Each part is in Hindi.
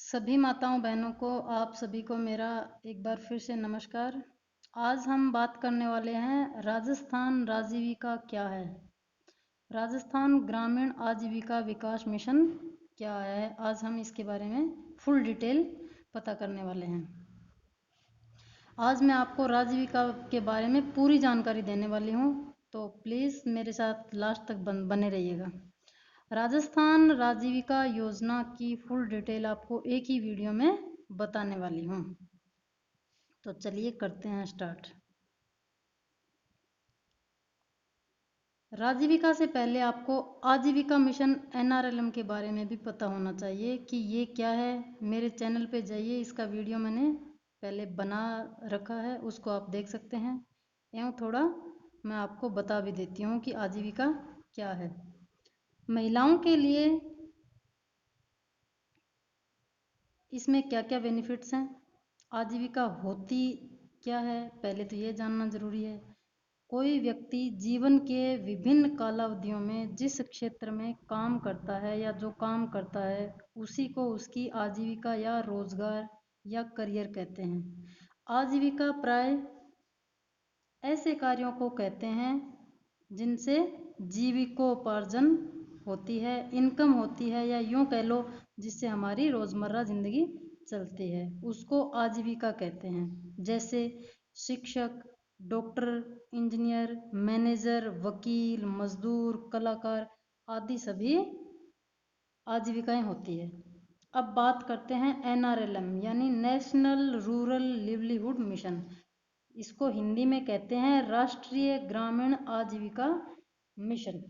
सभी माताओं बहनों को आप सभी को मेरा एक बार फिर से नमस्कार। आज हम बात करने वाले हैं राजस्थान आजीविका क्या है। राजस्थान ग्रामीण आजीविका विकास मिशन क्या है, आज हम इसके बारे में फुल डिटेल पता करने वाले हैं। आज मैं आपको आजीविका के बारे में पूरी जानकारी देने वाली हूँ, तो प्लीज़ मेरे साथ लास्ट तक बने रहिएगा। राजस्थान आजीविका योजना की फुल डिटेल आपको एक ही वीडियो में बताने वाली हूँ, तो चलिए करते हैं स्टार्ट। आजीविका से पहले आपको आजीविका मिशन NRLM के बारे में भी पता होना चाहिए कि ये क्या है। मेरे चैनल पे जाइए, इसका वीडियो मैंने पहले बना रखा है, उसको आप देख सकते हैं। एवं थोड़ा मैं आपको बता भी देती हूँ कि आजीविका क्या है। महिलाओं के लिए इसमें क्या क्या बेनिफिट्स हैं, आजीविका होती क्या है, पहले तो ये जानना जरूरी है। कोई व्यक्ति जीवन के विभिन्न कालावधियों में जिस क्षेत्र में काम करता है या जो काम करता है उसी को उसकी आजीविका या रोजगार या करियर कहते हैं। आजीविका प्राय ऐसे कार्यों को कहते हैं जिनसे जीविकोपार्जन होती है, इनकम होती है, या यूं कह लो जिससे हमारी रोजमर्रा जिंदगी चलती है, उसको आजीविका कहते हैं। जैसे शिक्षक, डॉक्टर, इंजीनियर, मैनेजर, वकील, मजदूर, कलाकार आदि सभी आजीविकाएं होती है। अब बात करते हैं NRLM यानी नेशनल रूरल लिवलीहुड मिशन। इसको हिंदी में कहते हैं राष्ट्रीय ग्रामीण आजीविका मिशन।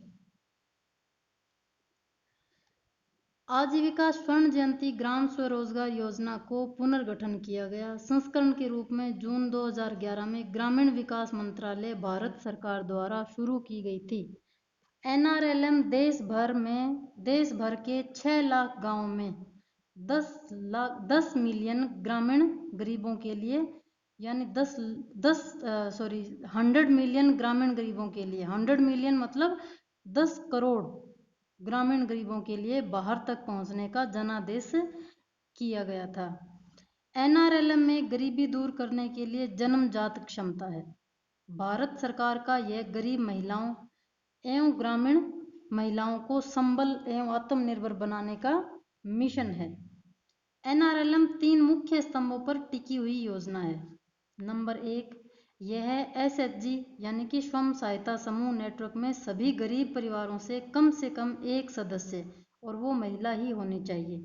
आजीविका स्वर्ण जयंती ग्राम स्वरोजगार योजना को पुनर्गठन किया गया संस्करण के रूप में जून 2011 में ग्रामीण विकास मंत्रालय भारत सरकार द्वारा शुरू की गई थी। NRLM देश भर के 6 लाख गांवों में 10 मिलियन ग्रामीण गरीबों के लिए, यानी 100 मिलियन ग्रामीण गरीबों के लिए, 100 मिलियन मतलब 10 करोड़ ग्रामीण गरीबों के लिए बाहर तक पहुंचने का जनादेश किया गया था। NRLM में गरीबी दूर करने के लिए जन्मजात क्षमता है। भारत सरकार का यह गरीब महिलाओं एवं ग्रामीण महिलाओं को संबल एवं आत्मनिर्भर बनाने का मिशन है। NRLM 3 मुख्य स्तंभों पर टिकी हुई योजना है। नंबर 1, यह है SHG यानी कि स्वयं सहायता समूह नेटवर्क में सभी गरीब परिवारों से कम एक सदस्य, और वो महिला ही होनी चाहिए,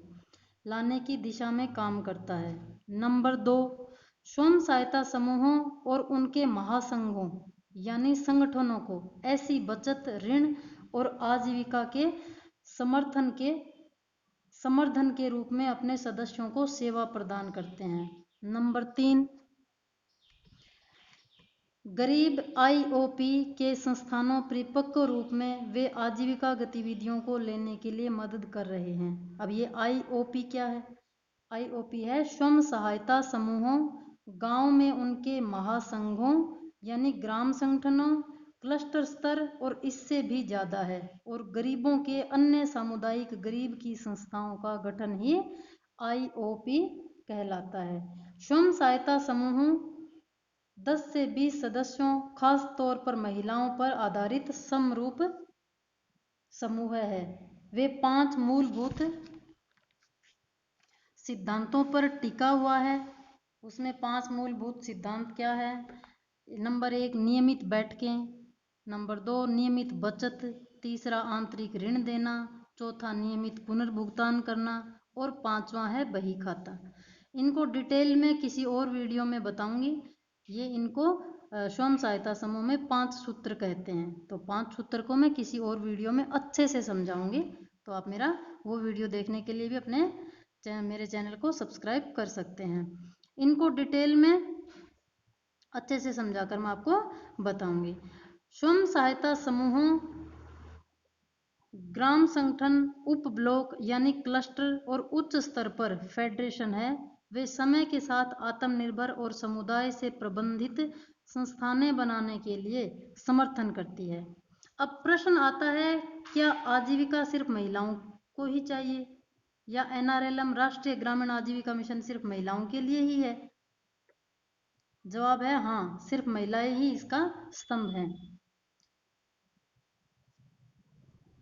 लाने की दिशा में काम करता है। नंबर 2, स्वयं सहायता समूहों और उनके महासंघों यानी संगठनों को ऐसी बचत, ऋण और आजीविका के समर्थन के रूप में अपने सदस्यों को सेवा प्रदान करते हैं। नंबर 3, गरीब IOP के संस्थानों परिपक्व रूप में वे आजीविका गतिविधियों को लेने के लिए मदद कर रहे हैं। अब ये IOP क्या है? IOP है स्वयं सहायता समूहों, गांव में उनके महासंघों यानी ग्राम संगठनों, क्लस्टर स्तर और इससे भी ज़्यादा है, और गरीबों के अन्य सामुदायिक गरीब की संस्थाओं का गठन ही IOP कहलाता है। स्वयं सहायता समूहों 10 से 20 सदस्यों, खास तौर पर महिलाओं पर आधारित समरूप समूह है। वे 5 मूलभूत सिद्धांतों पर टिका हुआ है। उसमें 5 मूलभूत सिद्धांत क्या है? नंबर 1, नियमित बैठकें। नंबर 2, नियमित बचत। तीसरा, आंतरिक ऋण देना। चौथा, नियमित पुनर्भुगतान करना। और 5वां है बही खाता। इनको डिटेल में किसी और वीडियो में बताऊंगी। ये इनको स्वयं सहायता समूह में 5 सूत्र कहते हैं, तो 5 सूत्र को मैं किसी और वीडियो में अच्छे से समझाऊंगी, तो आप मेरा वो वीडियो देखने के लिए भी मेरे चैनल को सब्सक्राइब कर सकते हैं। इनको डिटेल में अच्छे से समझाकर मैं आपको बताऊंगी। स्वयं सहायता समूहों, ग्राम संगठन, उप ब्लॉक यानी क्लस्टर और उच्च स्तर पर फेडरेशन है। वे समय के साथ आत्मनिर्भर और समुदाय से प्रबंधित संस्थानें बनाने के लिए समर्थन करती है। अब प्रश्न आता है, क्या आजीविका सिर्फ महिलाओं को ही चाहिए? या NRLM राष्ट्रीय ग्रामीण आजीविका मिशन सिर्फ महिलाओं के लिए ही है? जवाब है हाँ, सिर्फ महिलाएं ही इसका स्तंभ हैं।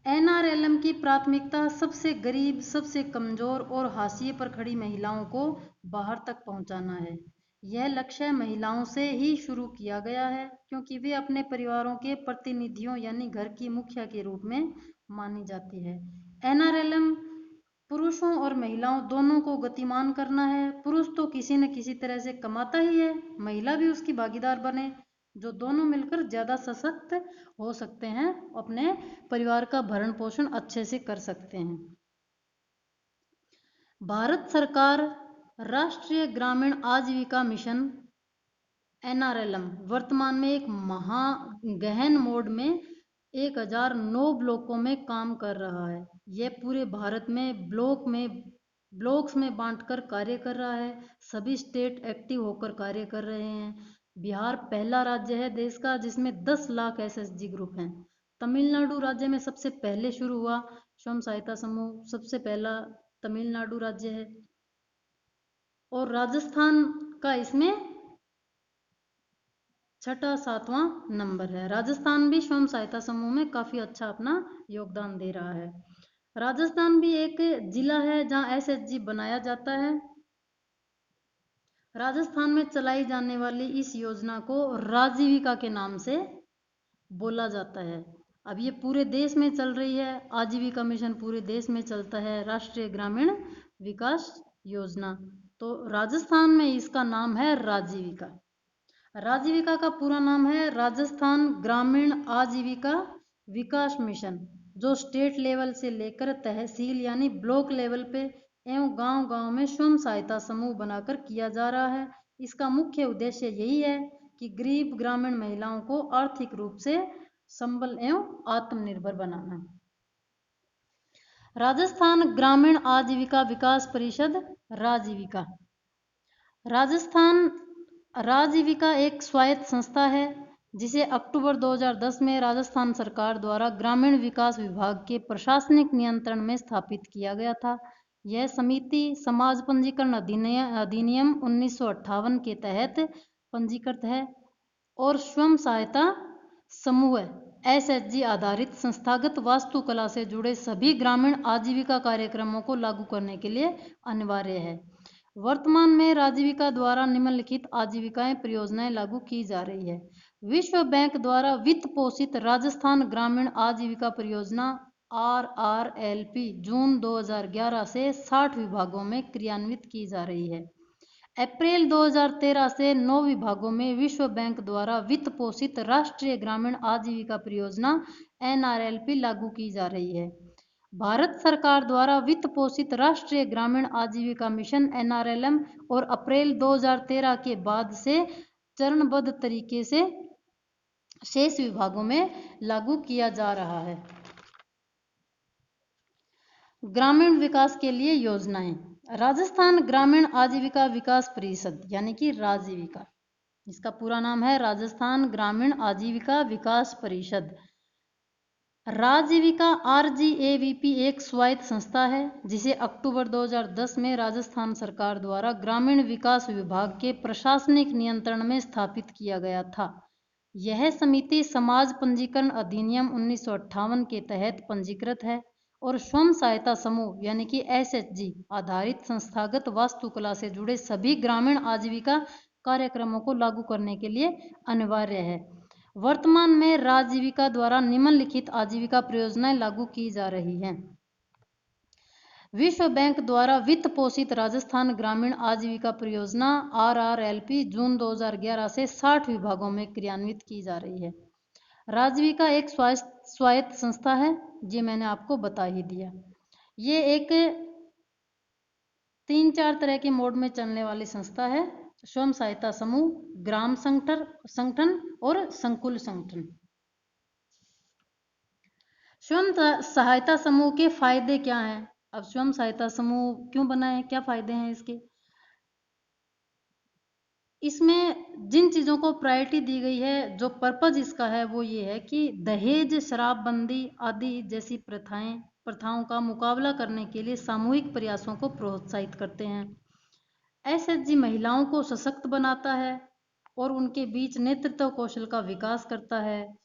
NRLM की प्राथमिकता सबसे गरीब, सबसे कमजोर और हाशिए पर खड़ी महिलाओं को बाहर तक पहुंचाना है। यह लक्ष्य महिलाओं से ही शुरू किया गया है क्योंकि वे अपने परिवारों के प्रतिनिधियों यानी घर की मुखिया के रूप में मानी जाती है। NRLM पुरुषों और महिलाओं दोनों को गतिमान करना है। पुरुष तो किसी न किसी तरह से कमाता ही है, महिला भी उसकी भागीदार बने, जो दोनों मिलकर ज़्यादा सशक्त हो सकते हैं, अपने परिवार का भरण पोषण अच्छे से कर सकते हैं। भारत सरकार राष्ट्रीय ग्रामीण आजीविका मिशन NRLM वर्तमान में एक गहन मोड में 1009 ब्लॉकों में काम कर रहा है। यह पूरे भारत में ब्लॉक्स में बांटकर कार्य कर रहा है। सभी स्टेट एक्टिव होकर कार्य कर रहे हैं। बिहार पहला राज्य है देश का जिसमें 10 लाख SHG ग्रुप हैं। तमिलनाडु राज्य में सबसे पहले शुरू हुआ स्वयं सहायता समूह, सबसे पहला तमिलनाडु राज्य है। और राजस्थान का इसमें छठा 7वां नंबर है। राजस्थान भी स्वयं सहायता समूह में काफ़ी अच्छा अपना योगदान दे रहा है। राजस्थान भी एक जिला है जहां SHG बनाया जाता है। राजस्थान में चलाई जाने वाली इस योजना को राजीविका के नाम से बोला जाता है। अब ये पूरे देश में चल रही है। आजीविका मिशन पूरे देश में चलता है, राष्ट्रीय ग्रामीण विकास योजना। तो राजस्थान में इसका नाम है राजीविका। राजीविका का पूरा नाम है राजस्थान ग्रामीण आजीविका विकास मिशन, जो स्टेट लेवल से लेकर तहसील यानी ब्लॉक लेवल पे एवं गांव-गांव में स्वयं सहायता समूह बनाकर किया जा रहा है। इसका मुख्य उद्देश्य यही है कि गरीब ग्रामीण महिलाओं को आर्थिक रूप से संबल एवं आत्मनिर्भर बनाना। राजस्थान ग्रामीण आजीविका विकास परिषद राजीविका। राजस्थान राजीविका एक स्वायत्त संस्था है जिसे अक्टूबर 2010 में राजस्थान सरकार द्वारा ग्रामीण विकास विभाग के प्रशासनिक नियंत्रण में स्थापित किया गया था। यह समिति समाज पंजीकरण अधिनियम 1958 के तहत पंजीकृत है और स्वयं सहायता समूह SHG आधारित संस्थागत वास्तुकला से जुड़े सभी ग्रामीण आजीविका कार्यक्रमों को लागू करने के लिए अनिवार्य है। वर्तमान में राजीविका द्वारा निम्नलिखित आजीविकाएं परियोजनाएं लागू की जा रही है। विश्व बैंक द्वारा वित्त पोषित राजस्थान ग्रामीण आजीविका परियोजना RRLP जून 2011 से 60 विभागों में क्रियान्वित की जा रही है। अप्रैल 2013 से 9 विभागों में विश्व बैंक द्वारा वित्त पोषित राष्ट्रीय ग्रामीण आजीविका परियोजना NRLP लागू की जा रही है। भारत सरकार द्वारा वित्त पोषित राष्ट्रीय ग्रामीण आजीविका मिशन NRLM और अप्रैल 2013 के बाद से चरणबद्ध तरीके से शेष विभागों में लागू किया जा रहा है। ग्रामीण विकास के लिए योजनाएं। राजस्थान ग्रामीण आजीविका विकास परिषद यानी कि राजीविका, इसका पूरा नाम है राजस्थान ग्रामीण आजीविका विकास परिषद। राजीविका RGAVP एक स्वायत्त संस्था है जिसे अक्टूबर 2010 में राजस्थान सरकार द्वारा ग्रामीण विकास विभाग के प्रशासनिक नियंत्रण में स्थापित किया गया था। यह समिति समाज पंजीकरण अधिनियम 1958 के तहत पंजीकृत है और स्वयं सहायता समूह यानी कि SHG आधारित संस्थागत वास्तुकला से जुड़े सभी ग्रामीण आजीविका कार्यक्रमों को लागू करने के लिए अनिवार्य है। वर्तमान में राजीविका द्वारा निम्नलिखित आजीविका परियोजनाएं लागू की जा रही हैं। विश्व बैंक द्वारा वित्त पोषित राजस्थान ग्रामीण आजीविका परियोजना RRLP जून 2011 से 60 विभागों में क्रियान्वित की जा रही है। राजीविका एक स्वायत्त संस्था है, ये मैंने आपको बता ही दिया। ये एक 3-4 तरह के मोड में चलने वाली संस्था है: स्वयं सहायता समूह, ग्राम संगठन और संकुल संगठन। स्वयं सहायता समूह के फायदे क्या हैं? अब स्वयं सहायता समूह क्यों बनाए हैं, क्या फायदे हैं इसके? इसमें जिन चीज़ों को प्रायोरिटी दी गई है, जो पर्पज इसका है वो ये है कि दहेज, शराबबंदी आदि जैसी प्रथाओं का मुकाबला करने के लिए सामूहिक प्रयासों को प्रोत्साहित करते हैं। एसएचजी महिलाओं को सशक्त बनाता है और उनके बीच नेतृत्व कौशल का विकास करता है।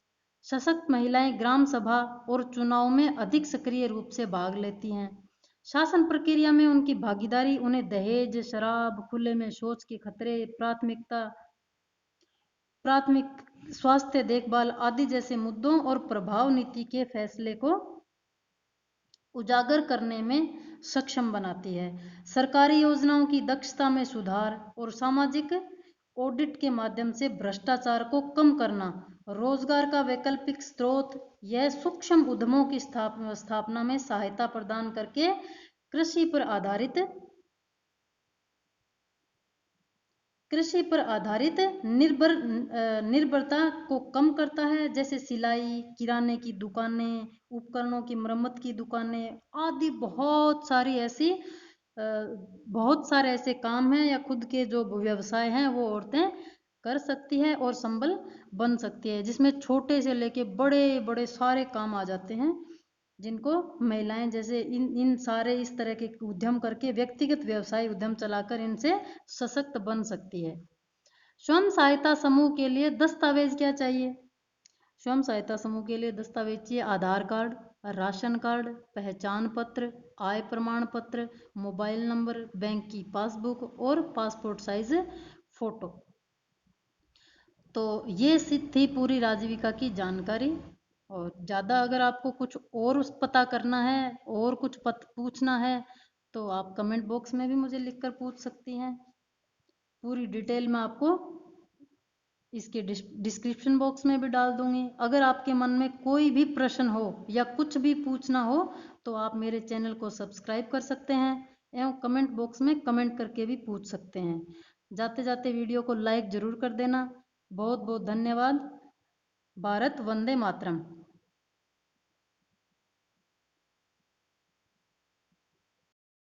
सशक्त महिलाएं ग्राम सभा और चुनाव में अधिक सक्रिय रूप से भाग लेती हैं। शासन प्रक्रिया में उनकी भागीदारी उन्हें दहेज, शराब, खुले में शौच के खतरे, प्राथमिक स्वास्थ्य देखभाल आदि जैसे मुद्दों और प्रभाव नीति के फैसले को उजागर करने में सक्षम बनाती है। सरकारी योजनाओं की दक्षता में सुधार और सामाजिक ऑडिट के माध्यम से भ्रष्टाचार को कम करना, रोजगार का वैकल्पिक स्रोत, यह सूक्ष्म उद्यमों की स्थापना में सहायता प्रदान करके कृषि पर आधारित निर्भरता को कम करता है, जैसे सिलाई, किराने की दुकानें, उपकरणों की मरम्मत की दुकानें आदि बहुत सारे ऐसे काम हैं या खुद के जो व्यवसाय हैं वो औरतें कर सकती है और संबल बन सकती है, जिसमें छोटे से लेके बड़े बड़े सारे काम आ जाते हैं, जिनको महिलाएं जैसे इन सारे इस तरह के उद्यम करके व्यक्तिगत व्यवसाय उद्यम चलाकर इनसे सशक्त बन सकती है। स्वयं सहायता समूह के लिए दस्तावेज क्या चाहिए? स्वयं सहायता समूह के लिए दस्तावेज चाहिए आधार कार्ड, राशन कार्ड, पहचान पत्र, आय प्रमाण पत्र, मोबाइल नंबर, बैंक की पासबुक और पासपोर्ट साइज फोटो। तो ये थी पूरी राजीविका की जानकारी। और ज़्यादा अगर आपको कुछ और पता करना है और कुछ पूछना है तो आप कमेंट बॉक्स में भी मुझे लिखकर पूछ सकती हैं। पूरी डिटेल में आपको इसके डिस्क्रिप्शन बॉक्स में भी डाल दूंगी। अगर आपके मन में कोई भी प्रश्न हो या कुछ भी पूछना हो तो आप मेरे चैनल को सब्सक्राइब कर सकते हैं एवं कमेंट बॉक्स में कमेंट करके भी पूछ सकते हैं। जाते जाते वीडियो को लाइक ज़रूर कर देना। बहुत बहुत धन्यवाद। भारत वंदे मातरम।